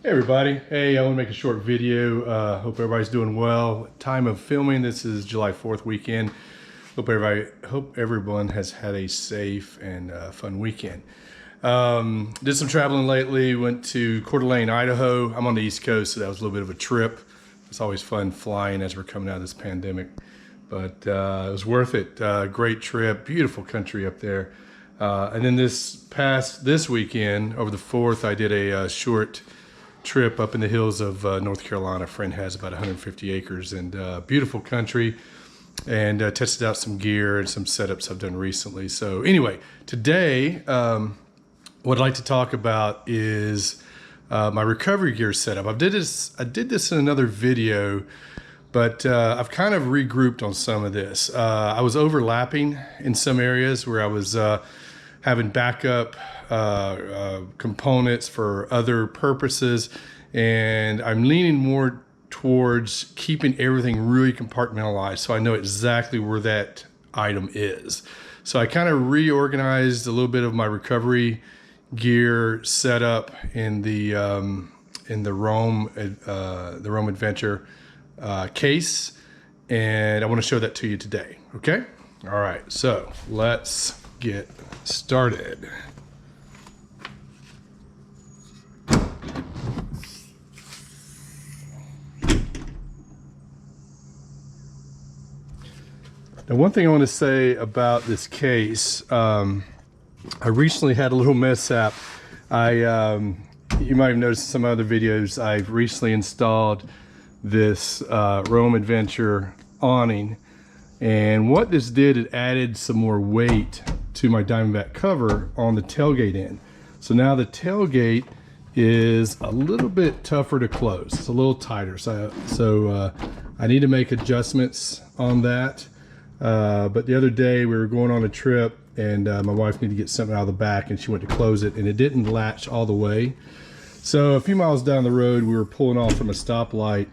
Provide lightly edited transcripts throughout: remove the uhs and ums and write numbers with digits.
Hey everybody, hey, I want to make a short video. Hope everybody's doing well. Time of filming, this is July 4th weekend. Hope everyone has had a safe and fun weekend. Did some traveling lately, went to Coeur d'Alene, Idaho. I'm on the East Coast, so that was a little bit of a trip. It's always fun flying as we're coming out of this pandemic, but it was worth it. Great trip, beautiful country up there. And then this weekend, over the 4th, I did a short trip up in the hills of North Carolina. A friend has about 150 acres and beautiful country, and tested out some gear and some setups I've done recently. So anyway, today what I'd like to talk about is my recovery gear setup. I did this in another video, but I've kind of regrouped on some of this. I was overlapping in some areas where I was having backup components for other purposes, and I'm leaning more towards keeping everything really compartmentalized so I know exactly where that item is. So I kind of reorganized a little bit of my recovery gear setup in the Rome Adventure case, and I want to show that to you today. Okay, all right, so let's get started. Now, one thing I want to say about this case, I recently had a little mishap. You might have noticed in some other videos, I've recently installed this Rome Adventure awning, and what this did, it added some more weight to my Diamondback cover on the tailgate end. So now the tailgate is a little bit tougher to close. It's a little tighter, so I need to make adjustments on that. But the other day we were going on a trip, and my wife needed to get something out of the back, and she went to close it, and it didn't latch all the way. So a few miles down the road, we were pulling off from a stoplight,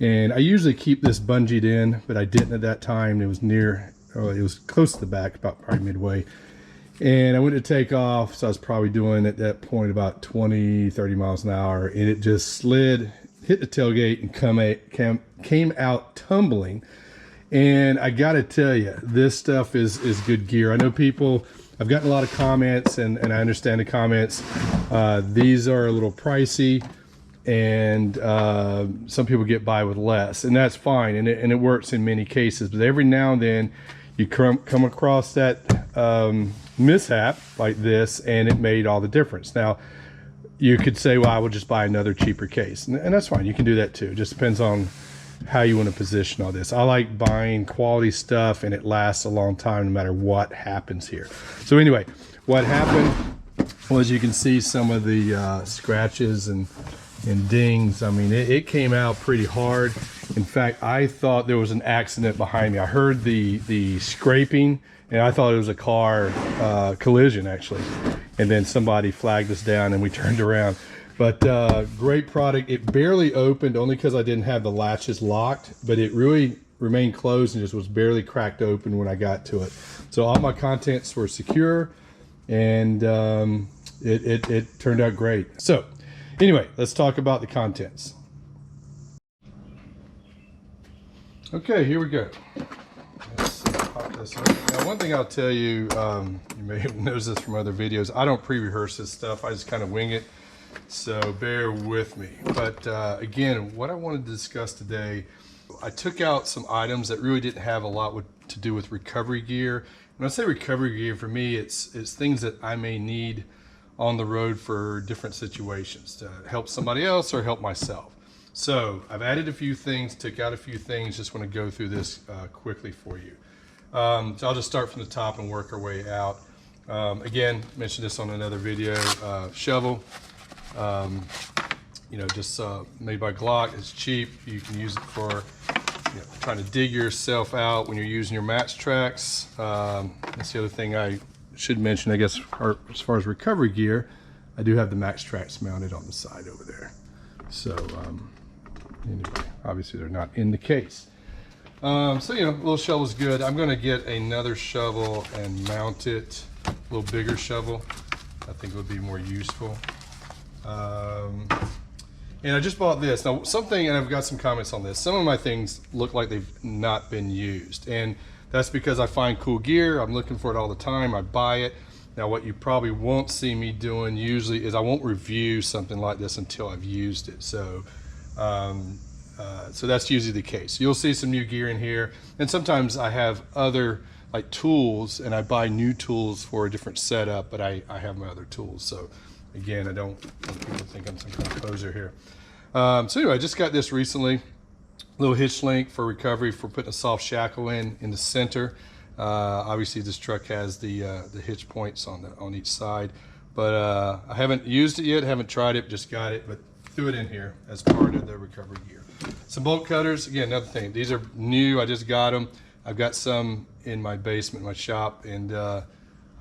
and I usually keep this bungeed in, but I didn't at that time. It was close to the back, about probably midway. And I went to take off, so I was probably doing at that point about 20-30 miles an hour, and it just slid, hit the tailgate, and came out tumbling. And I gotta tell you, this stuff is good gear. I know I've gotten a lot of comments, and I understand the comments. These are a little pricey, and some people get by with less, and that's fine, and it works in many cases. But every now and then you come across that mishap like this, and it made all the difference. Now, you could say, well, I will just buy another cheaper case, and that's fine. You can do that too. It just depends on how you want to position all this. I like buying quality stuff, and it lasts a long time no matter what happens here. So anyway, what happened was, you can see some of the scratches and dings. I mean, it came out pretty hard. In fact, I thought there was an accident behind me. I heard the scraping, and I thought it was a car collision actually. And then somebody flagged us down, and we turned around. But great product. It barely opened, only because I didn't have the latches locked, but it really remained closed and just was barely cracked open when I got to it. So all my contents were secure, and it turned out great. So anyway, let's talk about the contents. Okay, here we go. Let's pop this up. Now, one thing I'll tell you, you may have noticed this from other videos, I don't pre-rehearse this stuff. I just kind of wing it. So bear with me. But again, what I wanted to discuss today, I took out some items that really didn't have a lot to do with recovery gear. When I say recovery gear, for me, it's things that I may need on the road for different situations, to help somebody else or help myself. So I've added a few things, took out a few things. Just want to go through this quickly for you. So I'll just start from the top and work our way out. Again, mentioned this on another video. Shovel. Just made by Glock. It's cheap. You can use it for trying to dig yourself out when you're using your match tracks. That's the other thing I should mention, I guess, as far as recovery gear. I do have the max tracks mounted on the side over there. So anyway, obviously they're not in the case. So a little shovel is good. I'm going to get another shovel and mount it, a little bigger shovel. I think it would be more useful. And I just bought this. Now something, and I've got some comments on this, some of my things look like they've not been used. And that's because I find cool gear, I'm looking for it all the time, I buy it. Now what you probably won't see me doing usually is I won't review something like this until I've used it. So so that's usually the case. You'll see some new gear in here, and sometimes I have other like tools, and I buy new tools for a different setup, but I have my other tools. So again, I don't want people to think I'm some kind of poser here. So anyway, I just got this recently. Little hitch link for recovery for putting a soft shackle in the center. Obviously this truck has the hitch points on each side, but I haven't used it yet, haven't tried it, just got it, but threw it in here as part of the recovery gear. Some bolt cutters, again, another thing. These are new, I just got them. I've got some in my basement, my shop, and I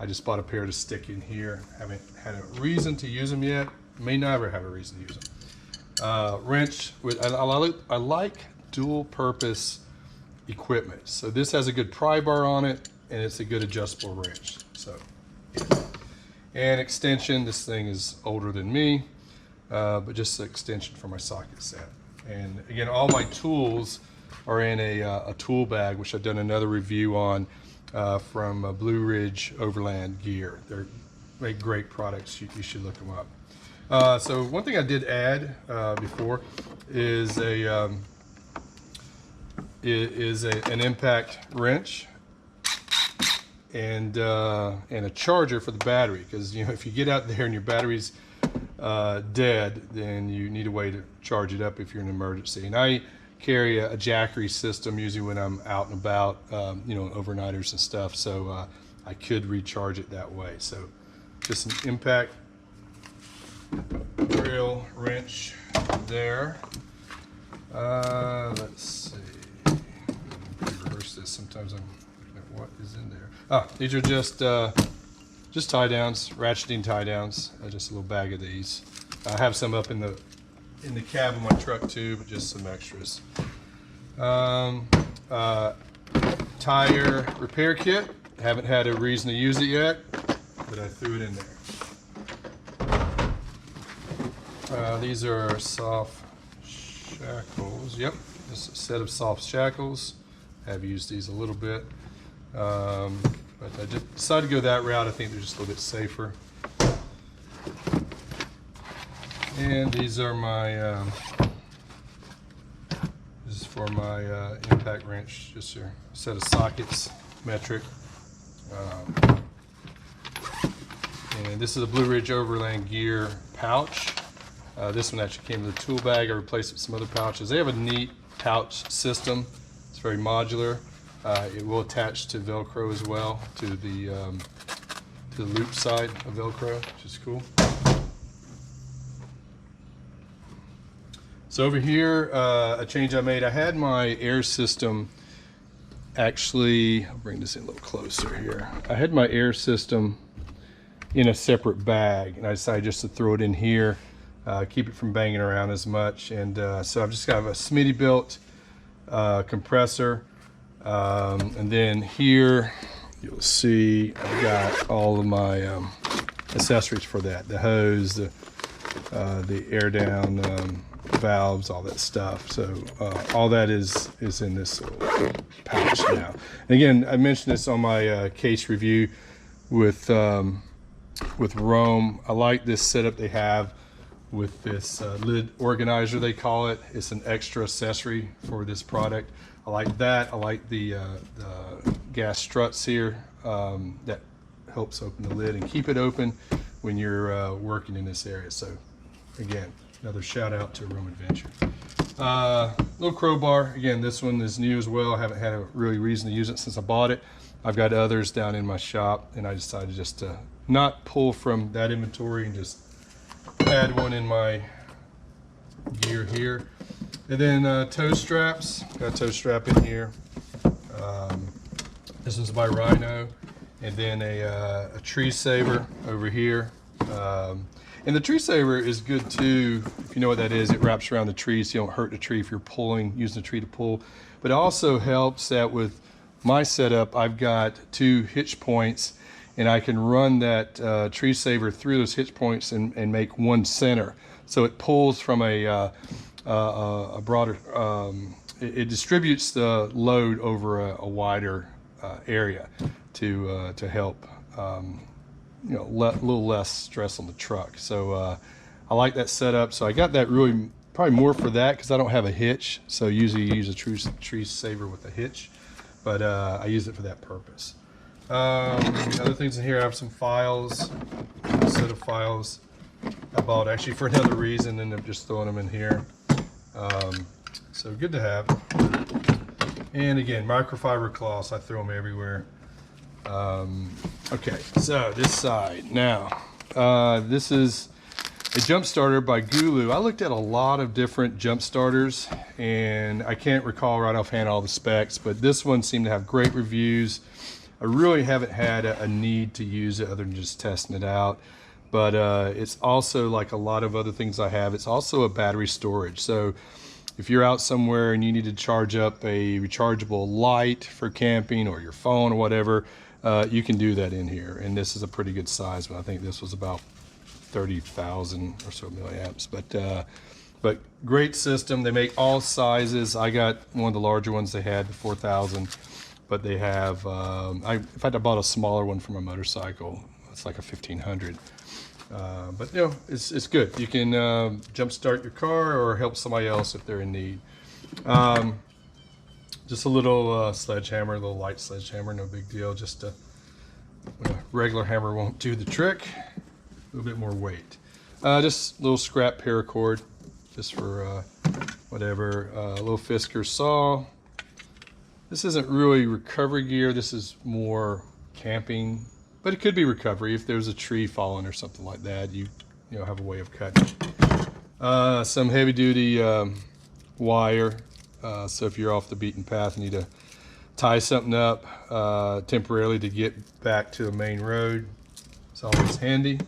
just bought a pair to stick in here. Haven't had a reason to use them yet. May never have a reason to use them. Wrench, I like dual purpose equipment. So this has a good pry bar on it, and it's a good adjustable wrench. So, yeah. And extension, this thing is older than me, but just an extension for my socket set. And again, all my tools are in a tool bag, which I've done another review on from Blue Ridge Overland Gear. They make great products, you should look them up. So one thing I did add before is an impact wrench and a charger for the battery, because if you get out there and your battery's dead, then you need a way to charge it up if you're in an emergency. And I carry a Jackery system usually when I'm out and about, overnighters and stuff, so I could recharge it that way. So just an impact drill wrench there. Let's see, reverse this. Sometimes I'm looking at what is in there. These are just tie downs, ratcheting tie downs. Just a little bag of these. I have some up in the cab of my truck too, but just some extras. Tire repair kit. Haven't had a reason to use it yet, but I threw it in there. These are soft shackles. Yep, just a set of soft shackles. Have used these a little bit, but I just decided to go that route. I think they're just a little bit safer. And these are my this is for my impact wrench, just a set of sockets, metric. And this is a Blue Ridge Overland Gear pouch. This one actually came with a tool bag. I replaced it with some other pouches. They have a neat pouch system. It's very modular. It will attach to Velcro as well, to the loop side of Velcro, which is cool. So over here, a change I made. I had my air system actually, I'll bring this in a little closer here. I had my air system in a separate bag, and I decided just to throw it in here, keep it from banging around as much. And so I've just got a Smittybilt compressor. And then here, you'll see I've got all of my accessories for that. The hose, the air down valves, all that stuff. So all that is in this little pouch now. And again, I mentioned this on my case review with Rome. I like this setup they have with this lid organizer, they call it. It's an extra accessory for this product. I like that. I like the gas struts here that helps open the lid and keep it open when you're working in this area. So again, another shout out to Rome Adventure. Little crowbar. Again, this one is new as well. I haven't had a really reason to use it since I bought it. I've got others down in my shop, and I decided just to not pull from that inventory and just add one in my gear here. And then toe straps. Got a toe strap in here. This is by Rhino. And then a tree saver over here. And the tree saver is good too, if you know what that is. It wraps around the tree so you don't hurt the tree if you're using the tree to pull. But it also helps that with my setup, I've got 2 hitch points, and I can run that tree saver through those hitch points and make one center. so it pulls from a broader, it distributes the load over a wider area to help, you know, a little less stress on the truck. So I like that setup. So I got that really probably more for that because I don't have a hitch. So usually you use a tree saver with a hitch, but I use it for that purpose. Other things in here, I have some files, a set of files I bought actually for another reason, and I'm just throwing them in here. So good to have. And again, microfiber cloths, I throw them everywhere. Okay, so this side now, this is a jump starter by Gulu. I looked at a lot of different jump starters, and I can't recall right offhand all the specs, but this one seemed to have great reviews. I really haven't had a need to use it other than just testing it out. But it's also, like a lot of other things I have, it's also a battery storage. So if you're out somewhere and you need to charge up a rechargeable light for camping or your phone or whatever, you can do that in here. And this is a pretty good size, but I think this was about 30,000 or so milliamps. But great system. They make all sizes. I got one of the larger ones they had, the 4,000. But they have, in fact, I bought a smaller one for my motorcycle. It's like a 1500. But you know, it's good. You can jumpstart your car or help somebody else if they're in need. Just a little sledgehammer, a little light sledgehammer, no big deal. Just a regular hammer won't do the trick. A little bit more weight. Just a little scrap paracord, just for whatever. A little Fisker saw. This isn't really recovery gear. This is more camping, but it could be recovery if there's a tree falling or something like that. You know, have a way of cutting. Some heavy duty wire. So if you're off the beaten path and need to tie something up temporarily to get back to the main road, it's always handy.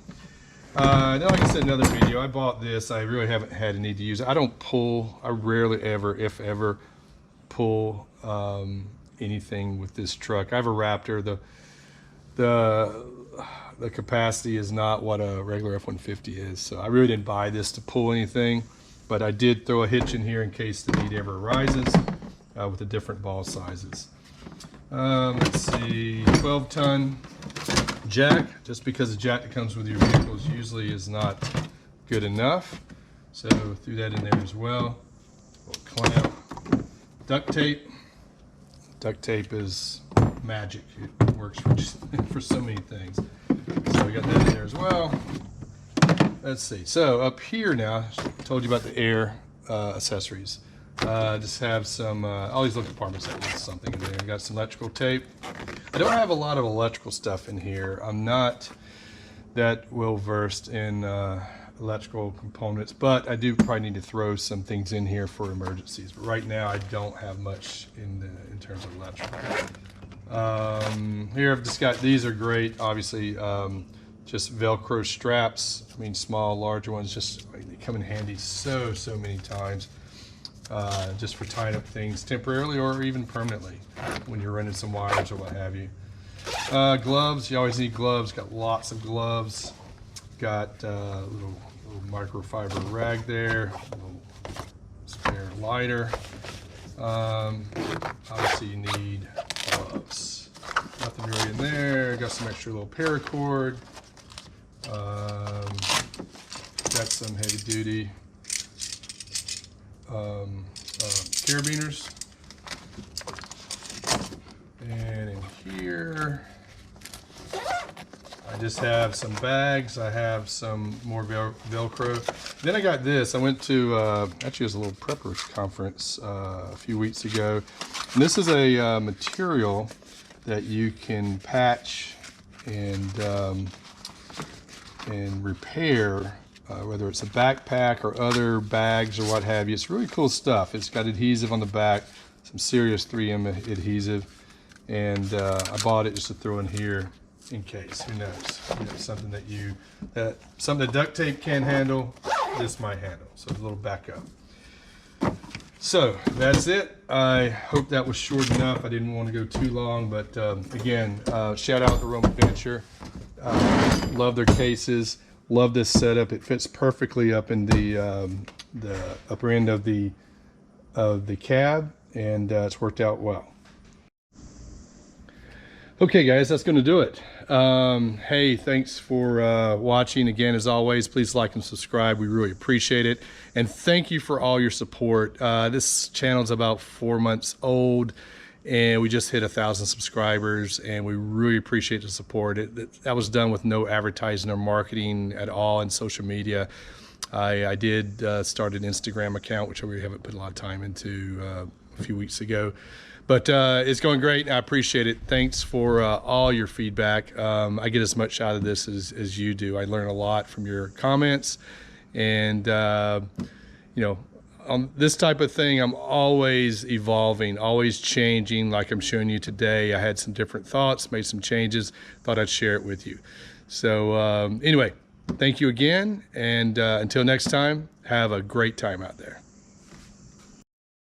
Now, like I said in another video, I bought this. I really haven't had a need to use it. I don't pull. I rarely ever, if ever, pull anything with this truck. I have a Raptor. The capacity is not what a regular F-150 is, so I really didn't buy this to pull anything, but I did throw a hitch in here in case the need ever arises with the different ball sizes. Let's see, 12-ton jack. Just because the jack that comes with your vehicles usually is not good enough, so threw that in there as well. A little clamp. Duct tape. Duct tape is magic. It works for so many things. So we got that in there as well. Let's see. So up here now, I told you about the air accessories. Just have some, always look at departments that has something in there. Got some electrical tape. I don't have a lot of electrical stuff in here. I'm not that well versed in electrical components, but I do probably need to throw some things in here for emergencies. But right now I don't have much in terms of electrical. Here I've just got, these are great, obviously, just Velcro straps. I mean, small, larger ones, just they come in handy so many times, just for tying up things temporarily or even permanently when you're running some wires or what have you. Gloves, you always need gloves. Got lots of gloves. Got a little microfiber rag there, a little spare lighter. Obviously you need gloves. Nothing really in there. Got some extra little paracord. Got some heavy duty carabiners. And in here, I just have some bags. I have some more Velcro. Then I got this. I went to, actually it was a little preppers conference a few weeks ago. And this is a material that you can patch and repair, whether it's a backpack or other bags or what have you. It's really cool stuff. It's got adhesive on the back, some serious 3M adhesive. And I bought it just to throw in here in case. Who knows? You know, something that duct tape can't handle, this might handle. So a little backup. So that's it. I hope that was short enough. I didn't want to go too long, but again, shout out to Rome Adventure. Love their cases. Love this setup. It fits perfectly up in the upper end of the cab, and it's worked out well. Okay guys, that's going to do it. Hey, thanks for watching. Again, as always, please like and subscribe. We really appreciate it. And thank you for all your support. This channel is about 4 months old, and we just hit 1,000 subscribers, and we really appreciate the support. That was done with no advertising or marketing at all in social media. I did start an Instagram account, which we haven't put a lot of time into a few weeks ago. But it's going great, and I appreciate it. Thanks for all your feedback. I get as much out of this as you do. I learn a lot from your comments. And, you know, on this type of thing, I'm always evolving, always changing, like I'm showing you today. I had some different thoughts, made some changes, thought I'd share it with you. So anyway, thank you again. And until next time, have a great time out there.